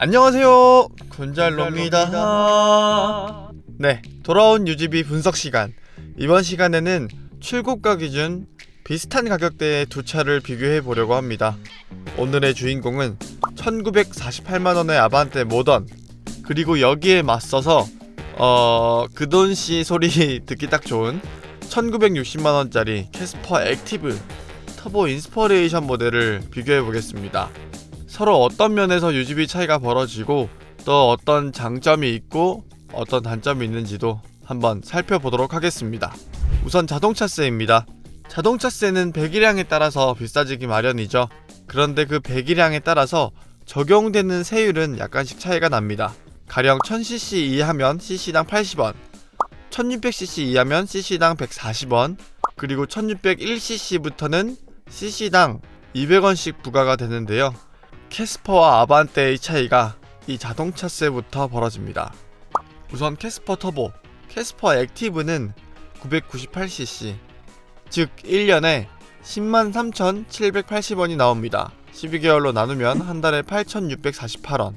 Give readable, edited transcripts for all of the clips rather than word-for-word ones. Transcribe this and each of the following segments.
안녕하세요, 군잘로입니다. 네, 돌아온 UGB 분석 시간. 이번 시간에는 출고가 기준 비슷한 가격대의 두 차를 비교해 보려고 합니다. 오늘의 주인공은 1948만원의 아반떼 모던, 그리고 여기에 맞서서 그 돈씨 소리 듣기 딱 좋은 1960만원짜리 캐스퍼 액티브 터보 인스퍼레이션 모델을 비교해 보겠습니다. 서로 어떤 면에서 UGB 차이가 벌어지고 또 어떤 장점이 있고 어떤 단점이 있는지도 한번 살펴보도록 하겠습니다. 우선 자동차세입니다. 자동차세는 배기량에 따라서 비싸지기 마련이죠. 그런데 그 배기량에 따라서 적용되는 세율은 약간씩 차이가 납니다. 가령 1000cc 이하면 cc당 80원, 1600cc 이하면 cc당 140원, 그리고 1601cc부터는 cc당 200원씩 부과가 되는데요. 캐스퍼와 아반떼의 차이가 이 자동차세부터 벌어집니다. 우선 캐스퍼 터보, 캐스퍼 액티브는 998cc, 즉 1년에 103,780원이 나옵니다. 12개월로 나누면 한 달에 8,648원.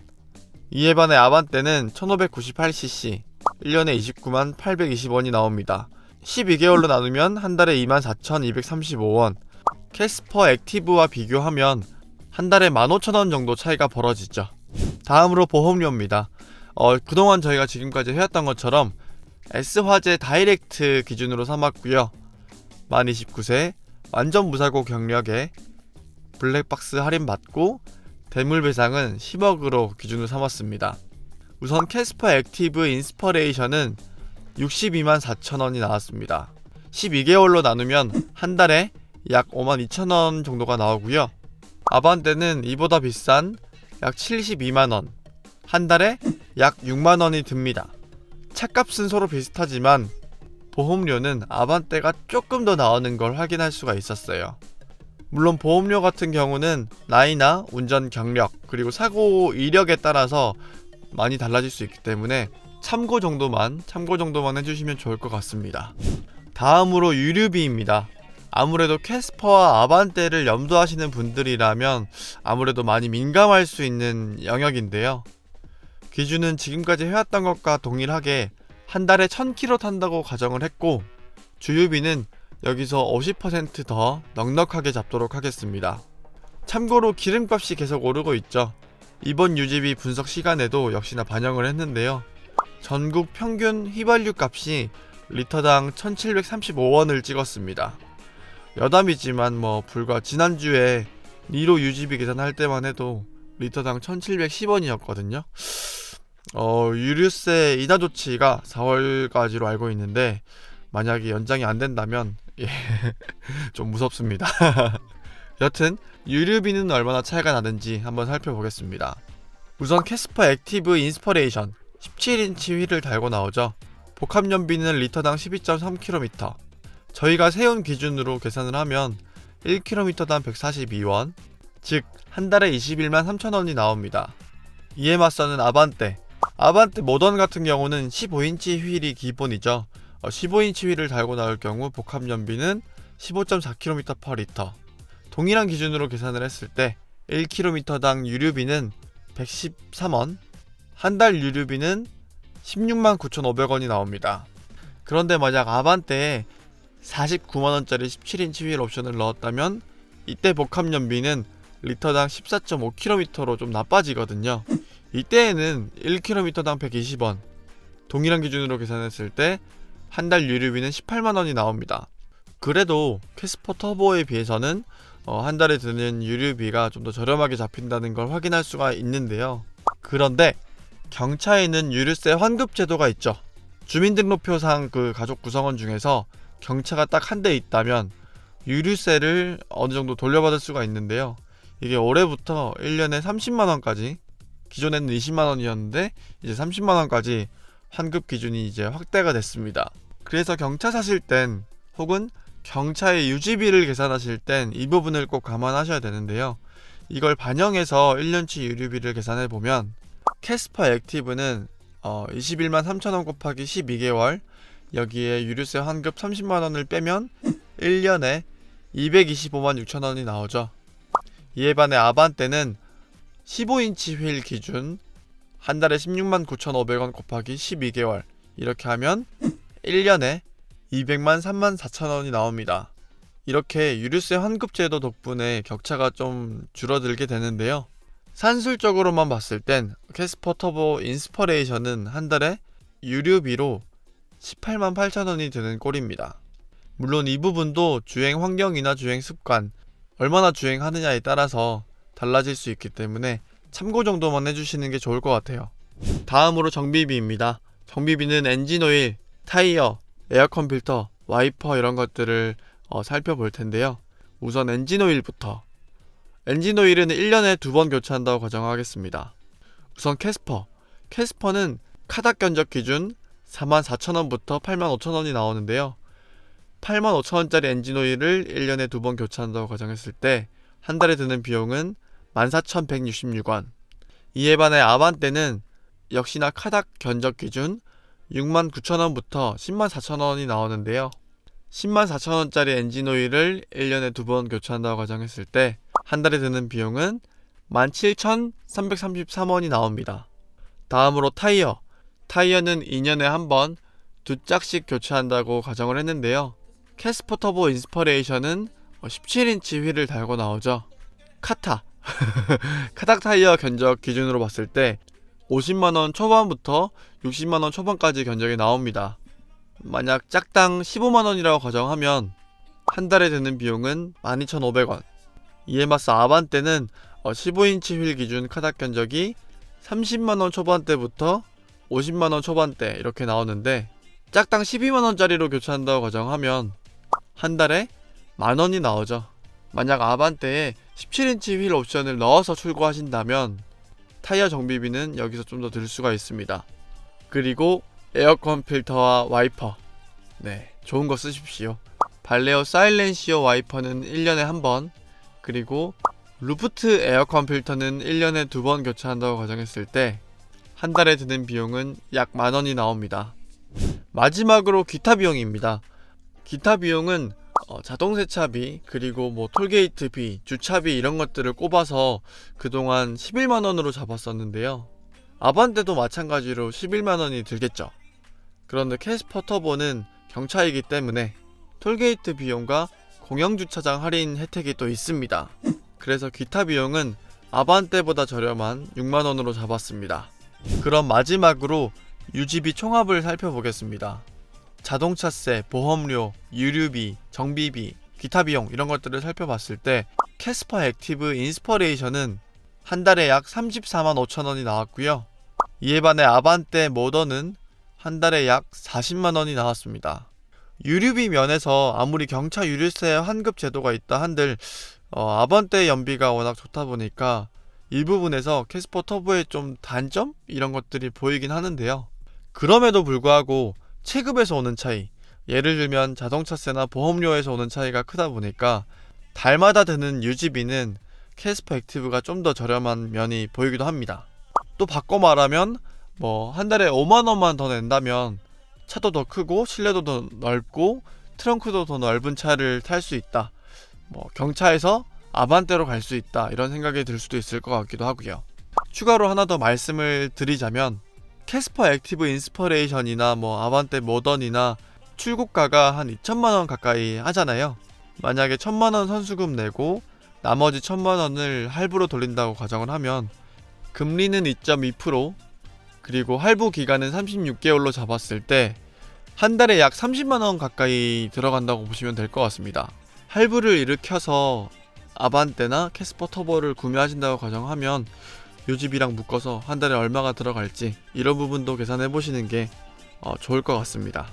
이에 반해 아반떼는 1598cc, 1년에 29820원이 나옵니다. 12개월로 나누면 한 달에 24,235원. 캐스퍼 액티브와 비교하면 한 달에 15,000원 정도 차이가 벌어지죠. 다음으로 보험료입니다. 그동안 저희가 지금까지 해왔던 것처럼 S화재 다이렉트 기준으로 삼았고요. 만 29세, 완전 무사고 경력에 블랙박스 할인받고 대물배상은 10억으로 기준으로 삼았습니다. 우선 캐스퍼 액티브 인스퍼레이션은 62만 4천원이 나왔습니다. 12개월로 나누면 한 달에 약 52,000원 정도가 나오고요. 아반떼는 이보다 비싼 약 72만원, 한 달에 약 6만원이 듭니다. 차값은 서로 비슷하지만 보험료는 아반떼가 조금 더 나오는 걸 확인할 수가 있었어요. 물론 보험료 같은 경우는 나이나 운전 경력 그리고 사고 이력에 따라서 많이 달라질 수 있기 때문에 참고 정도만 해주시면 좋을 것 같습니다. 다음으로 유류비입니다. 아무래도 캐스퍼와 아반떼를 염두하시는 분들이라면 아무래도 많이 민감할 수 있는 영역인데요. 기준은 지금까지 해왔던 것과 동일하게 한 달에 1000km 탄다고 가정을 했고, 주유비는 여기서 50% 더 넉넉하게 잡도록 하겠습니다. 참고로 기름값이 계속 오르고 있죠. 이번 UGB 분석 시간에도 역시나 반영을 했는데요. 전국 평균 휘발유 값이 리터당 1735원을 찍었습니다. 여담이지만 불과 지난주에 니로 UGB 계산할 때만 해도 리터당 1710원이었거든요. 유류세 인하 조치가 4월까지로 알고 있는데 만약에 연장이 안 된다면 좀 무섭습니다. 여튼 유류비는 얼마나 차이가 나는지 한번 살펴보겠습니다. 우선 캐스퍼 액티브 인스퍼레이션 17인치 휠을 달고 나오죠. 복합연비는 리터당 12.3km, 저희가 세운 기준으로 계산을 하면 1km당 142원, 즉 한 달에 21만 3천원이 나옵니다. 이에 맞서는 아반떼 모던 같은 경우는 15인치 휠이 기본이죠. 15인치 휠을 달고 나올 경우 복합연비는 15.4km/리터. 동일한 기준으로 계산을 했을 때 1km당 유류비는 113원, 한 달 유류비는 16만 9,500원이 나옵니다. 그런데 만약 아반떼에 49만원짜리 17인치 휠 옵션을 넣었다면 이때 복합연비는 리터당 14.5km로 좀 나빠지거든요. 이때에는 1km당 120원, 동일한 기준으로 계산했을 때 한 달 유류비는 18만원이 나옵니다. 그래도 캐스퍼 터보에 비해서는 한 달에 드는 유류비가 좀 더 저렴하게 잡힌다는 걸 확인할 수가 있는데요. 그런데 경차에는 유류세 환급 제도가 있죠. 주민등록표상 그 가족 구성원 중에서 경차가 딱 한 대 있다면 유류세를 어느 정도 돌려받을 수가 있는데요. 이게 올해부터 1년에 30만원까지, 기존에는 20만원이었는데 이제 30만원까지 환급 기준이 이제 확대가 됐습니다. 그래서 경차 사실 땐 혹은 경차의 유지비를 계산하실 땐 이 부분을 꼭 감안하셔야 되는데요. 이걸 반영해서 1년치 유류비를 계산해 보면 캐스퍼 액티브는 21만 3천원 곱하기 12개월, 여기에 유류세 환급 30만원을 빼면 1년에 225만 6천원이 나오죠. 이에 반해 아반떼는 15인치 휠 기준 한 달에 16만 9,500원 곱하기 12개월 이렇게 하면 1년에 200만 3만 4천 원이 나옵니다. 이렇게 유류세 환급제도 덕분에 격차가 좀 줄어들게 되는데요. 산술적으로만 봤을 땐 캐스퍼 터보 인스퍼레이션은 한 달에 유류비로 18만 8천 원이 드는 꼴입니다. 물론 이 부분도 주행 환경이나 주행 습관, 얼마나 주행하느냐에 따라서 달라질 수 있기 때문에 참고 정도만 해주시는 게 좋을 것 같아요. 다음으로 정비비입니다. 정비비는 엔진오일, 타이어, 에어컨 필터, 와이퍼 이런 것들을 살펴볼 텐데요. 우선 엔진오일부터. 엔진오일은 1년에 2번 교체한다고 가정하겠습니다. 우선 캐스퍼는 카닥 견적 기준 44,000원부터 85,000원이 나오는데요. 85,000원짜리 엔진오일을 1년에 2번 교체한다고 가정했을 때 한 달에 드는 비용은 14,166원. 이에 반해 아반떼는 역시나 카닥 견적 기준 69,000원부터 104,000원이 나오는데요. 104,000원짜리 엔진오일을 1년에 2번 교체한다고 가정했을 때 한 달에 드는 비용은 17,333원이 나옵니다. 다음으로 타이어는 2년에 한 번 2짝씩 교체한다고 가정을 했는데요. 캐스퍼 터보 인스퍼레이션은 17인치 휠을 달고 나오죠. 카닥 타이어 견적 기준으로 봤을 때 50만원 초반부터 60만원 초반까지 견적이 나옵니다. 만약 짝당 15만원이라고 가정하면 한 달에 드는 비용은 12,500원. 이에 맞서 아반떼는 15인치 휠 기준 카닥 견적이 30만원 초반대부터 50만원 초반대 이렇게 나오는데 짝당 12만원짜리로 교체한다고 가정하면 한 달에 만원이 나오죠. 만약 아반떼에 17인치 휠 옵션을 넣어서 출고하신다면 타이어 정비비는 여기서 좀 더 들 수가 있습니다. 그리고 에어컨 필터와 와이퍼, 좋은 거 쓰십시오. 발레오 사일렌시오 와이퍼는 1년에 한 번, 그리고 루프트 에어컨 필터는 1년에 2번 교체한다고 가정했을 때 한 달에 드는 비용은 약 만원이 나옵니다. 마지막으로 기타 비용입니다. 기타 비용은 자동세차비, 그리고 톨게이트비, 주차비 이런 것들을 꼽아서 그동안 11만원으로 잡았었는데요. 아반떼도 마찬가지로 11만원이 들겠죠. 그런데 캐스퍼 터보는 경차이기 때문에 톨게이트 비용과 공영주차장 할인 혜택이 또 있습니다. 그래서 기타 비용은 아반떼보다 저렴한 6만원으로 잡았습니다. 그럼 마지막으로 유지비 총합을 살펴보겠습니다. 자동차세, 보험료, 유류비, 정비비, 기타 비용 이런 것들을 살펴봤을 때 캐스퍼 액티브 인스퍼레이션은 한 달에 약 34만 5천원이 나왔고요. 이에 반해 아반떼 모던은 한 달에 약 40만원이 나왔습니다. 유류비 면에서 아무리 경차 유류세 환급 제도가 있다 한들 아반떼 연비가 워낙 좋다 보니까 이 부분에서 캐스퍼 터보의 좀 단점? 이런 것들이 보이긴 하는데요. 그럼에도 불구하고 체급에서 오는 차이, 예를 들면 자동차세나 보험료에서 오는 차이가 크다 보니까 달마다 드는 유지비는 캐스퍼 액티브가 좀 더 저렴한 면이 보이기도 합니다. 또 바꿔 말하면 한 달에 5만원만 더 낸다면 차도 더 크고 실내도 더 넓고 트렁크도 더 넓은 차를 탈 수 있다. 경차에서 아반떼로 갈 수 있다. 이런 생각이 들 수도 있을 것 같기도 하고요. 추가로 하나 더 말씀을 드리자면 캐스퍼 액티브 인스퍼레이션이나 아반떼 모던이나 출고가가 한 2천만원 가까이 하잖아요. 만약에 1,000만원 선수금 내고 나머지 1,000만원을 할부로 돌린다고 가정을 하면 금리는 2.2%, 그리고 할부 기간은 36개월로 잡았을 때 한 달에 약 30만원 가까이 들어간다고 보시면 될 것 같습니다. 할부를 일으켜서 아반떼나 캐스퍼 터보를 구매하신다고 가정하면 유지비랑 묶어서 한 달에 얼마가 들어갈지 이런 부분도 계산해 보시는 게 좋을 것 같습니다.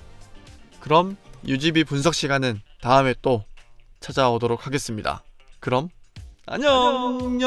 그럼 유지비 분석 시간은 다음에 또 찾아오도록 하겠습니다. 그럼 안녕.